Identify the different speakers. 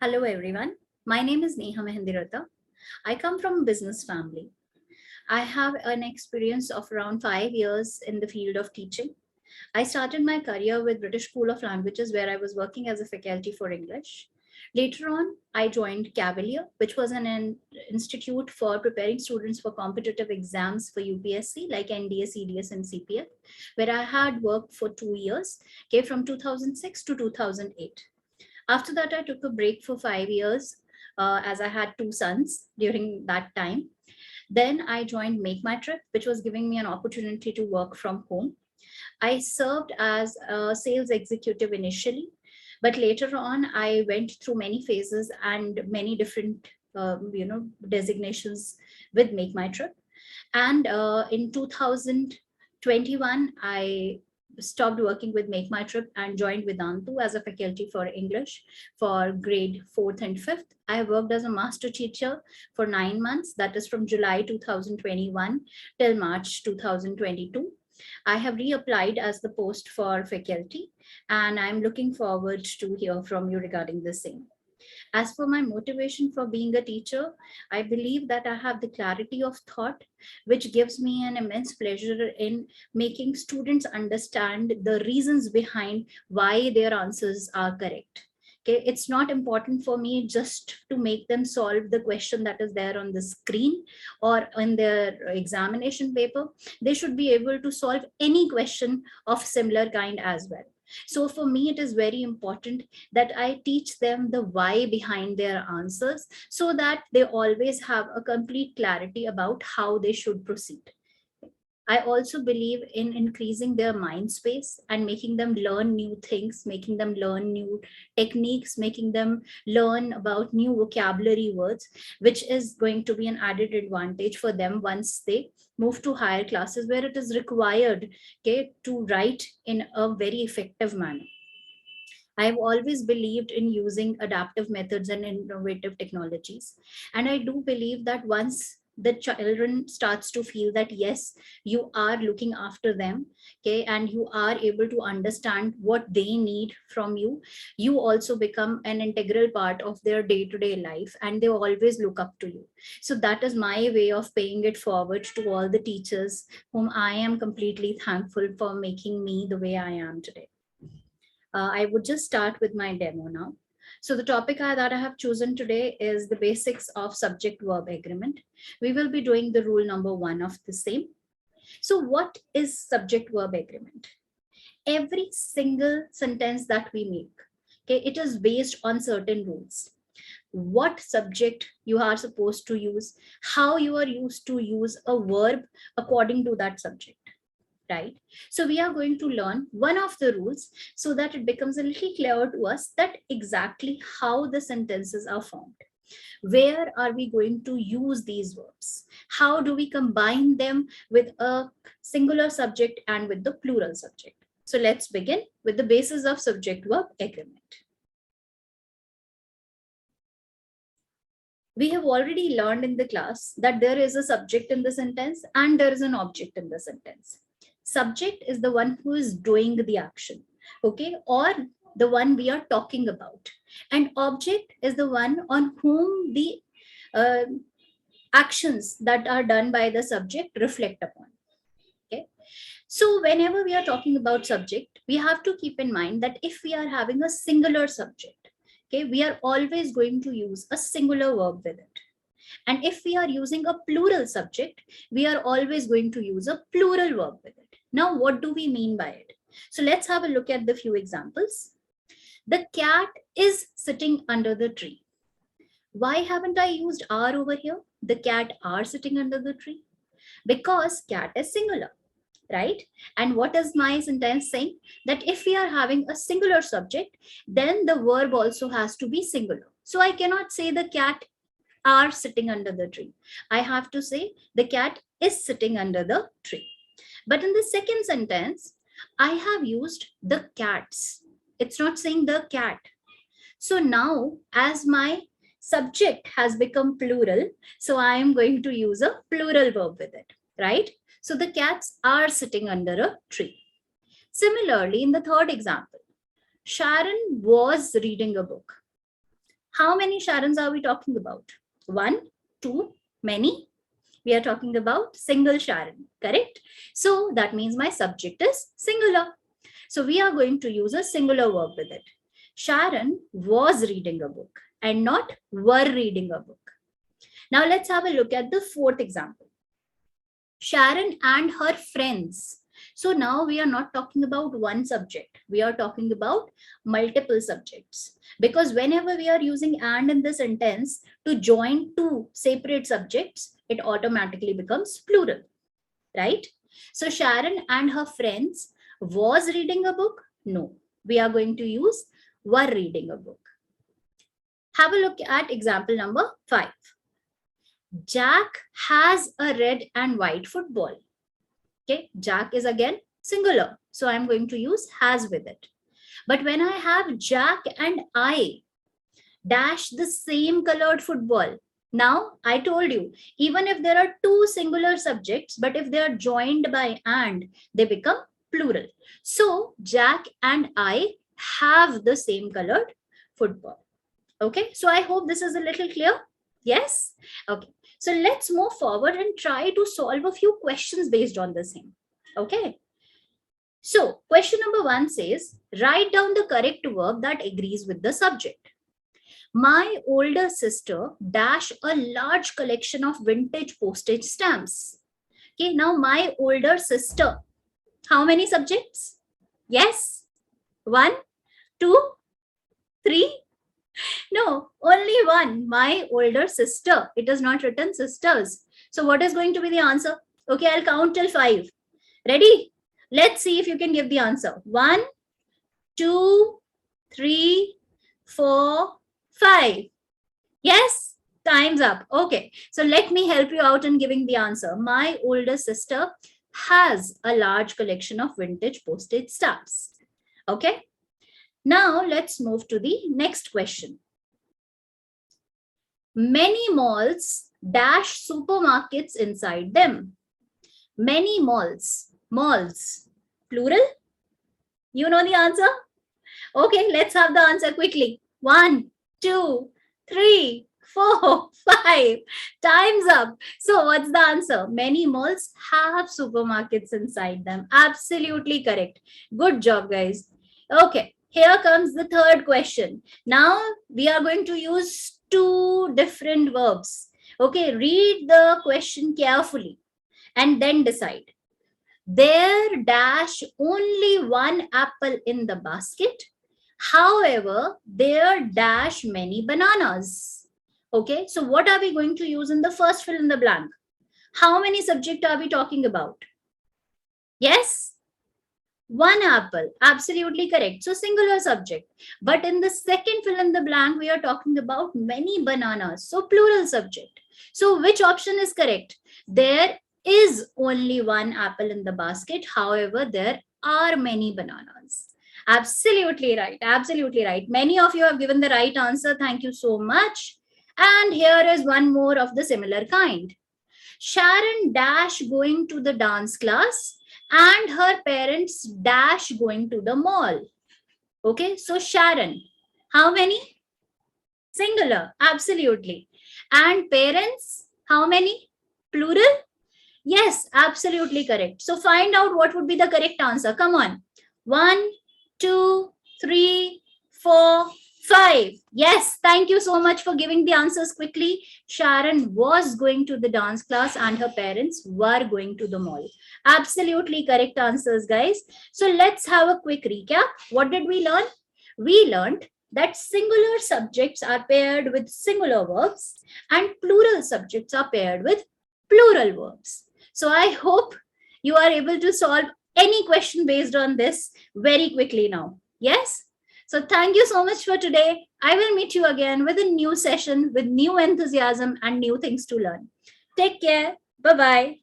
Speaker 1: Hello everyone. My name is Neha Mehendirata. I come from a business family. I have an experience of around 5 years in the field of teaching. I started my career with British School of Languages where I was working as a faculty for English. Later on, I joined Cavalier, which was an institute for preparing students for competitive exams for UPSC like NDA, CDS, and CPF, where I had worked for 2 years, okay, from 2006 to 2008. After that, I took a break for 5 years as I had two sons during that time. Then I joined Make My Trip, which was giving me an opportunity to work from home. I served as a sales executive initially, but later on, I went through many phases and many different, designations with Make My Trip. And in 2021, I stopped working with Make My Trip and joined Vedantu as a faculty for English for grade 4th and 5th. I worked as a master teacher for 9 months, that is from July 2021 till March 2022. I have reapplied as the post for faculty, and I'm looking forward to hear from you regarding the same. As for my motivation for being a teacher, I believe that I have the clarity of thought, which gives me an immense pleasure in making students understand the reasons behind why their answers are correct. Okay, it's not important for me just to make them solve the question that is there on the screen or in their examination paper. They should be able to solve any question of similar kind as well. So for me, it is very important that I teach them the why behind their answers so that they always have a complete clarity about how they should proceed. I also believe in increasing their mind space and making them learn new things, making them learn new techniques, making them learn about new vocabulary words, which is going to be an added advantage for them once they move to higher classes where it is required, okay, to write in a very effective manner. I've always believed in using adaptive methods and innovative technologies. And I do believe that once the children starts to feel that yes, you are looking after them, okay, and you are able to understand what they need from you, you also become an integral part of their day-to-day life, and they always look up to you. So that is my way of paying it forward to all the teachers whom I am completely thankful for making me the way I am today. I would just start with my demo now. So the topic that I have chosen today is the basics of subject-verb agreement. We will be doing the rule number 1 of the same. So what is subject-verb agreement? Every single sentence that we make, okay, it is based on certain rules. What subject you are supposed to use, how you are used to use a verb according to that subject. Right? So we are going to learn one of the rules so that it becomes a little clearer to us that exactly how the sentences are formed. Where are we going to use these verbs? How do we combine them with a singular subject and with the plural subject? So let's begin with the basis of subject-verb agreement. We have already learned in the class that there is a subject in the sentence and there is an object in the sentence. Subject is the one who is doing the action, okay, or the one we are talking about. And object is the one on whom the uh, actions that are done by the subject reflect upon. Okay. So whenever we are talking about subject, we have to keep in mind that if we are having a singular subject, okay, we are always going to use a singular verb with it. And if we are using a plural subject, we are always going to use a plural verb with it. Now, what do we mean by it? So let's have a look at the few examples. The cat is sitting under the tree. Why haven't I used are over here? The cat are sitting under the tree. Because cat is singular, right? And what is my sentence saying? That if we are having a singular subject, then the verb also has to be singular. So I cannot say the cat are sitting under the tree. I have to say the cat is sitting under the tree. But in the second sentence, I have used the cats. It's not saying the cat. So now, as my subject has become plural, so I am going to use a plural verb with it, right? So the cats are sitting under a tree. Similarly, in the third example, Sharon was reading a book. How many Sharons are we talking about? One, two, many? We are talking about single Sharon, correct? So that means my subject is singular. So we are going to use a singular verb with it. Sharon was reading a book and not were reading a book. Now let's have a look at the fourth example. Sharon and her friends. So now we are not talking about one subject. We are talking about multiple subjects. Because whenever we are using and in the sentence to join two separate subjects, it automatically becomes plural, right? So Sharon and her friends was reading a book. No, we are going to use were reading a book. Have a look at example number 5. Jack has a red and white football. Okay, Jack is again singular. So I'm going to use has with it. But when I have Jack and I dash the same colored football. Now I told you, even if there are two singular subjects, but if they are joined by and, they become plural. So Jack and I have the same colored football. Okay, so I hope this is a little clear. Yes? Okay. So let's move forward and try to solve a few questions based on the same. Okay. So question number 1 says, write down the correct verb that agrees with the subject. My older sister dash a large collection of vintage postage stamps. Okay, now my older sister. How many subjects? Yes. 1, 2, 3. No, only one. My older sister. It is not written sisters. So what is going to be the answer? Okay, I'll count till 5. Ready? Let's see if you can give the answer. 1, 2, 3, 4, 5. Yes, time's up. Okay, so let me help you out in giving the answer. My older sister has a large collection of vintage postage stamps. Okay. Now let's move to the next question. Many malls dash supermarkets inside them. Many malls. Malls. Plural? You know the answer? Okay, let's have the answer quickly. 1, 2, 3, 4, 5. Time's up. So what's the answer? Many malls have supermarkets inside them. Absolutely correct. Good job, guys. Okay. Here comes the third question. Now we are going to use two different verbs. Okay, read the question carefully and then decide. There dash only one apple in the basket. However, there dash many bananas. Okay, so what are we going to use in the first fill in the blank? How many subject are we talking about? Yes? One apple, absolutely correct. So singular subject. But in the second fill in the blank, we are talking about many bananas. So plural subject. So which option is correct? There is only one apple in the basket. However, there are many bananas. Absolutely right. Absolutely right. Many of you have given the right answer. Thank you so much. And here is one more of the similar kind. Sharon dash going to the dance class and her parents dash going to the mall. Okay, so Sharon, how many? Singular, absolutely. And parents, how many? Plural? Yes, absolutely correct. So find out what would be the correct answer. Come on. 1, 2, 3, 4, 5. Yes, thank you so much for giving the answers quickly. Sharon was going to the dance class and her parents were going to the mall. Absolutely correct answers, guys. So let's have a quick recap. What did we learn? We learned that singular subjects are paired with singular verbs and plural subjects are paired with plural verbs. So I hope you are able to solve any question based on this very quickly now. Yes? So thank you so much for today. I will meet you again with a new session with new enthusiasm and new things to learn. Take care. Bye-bye.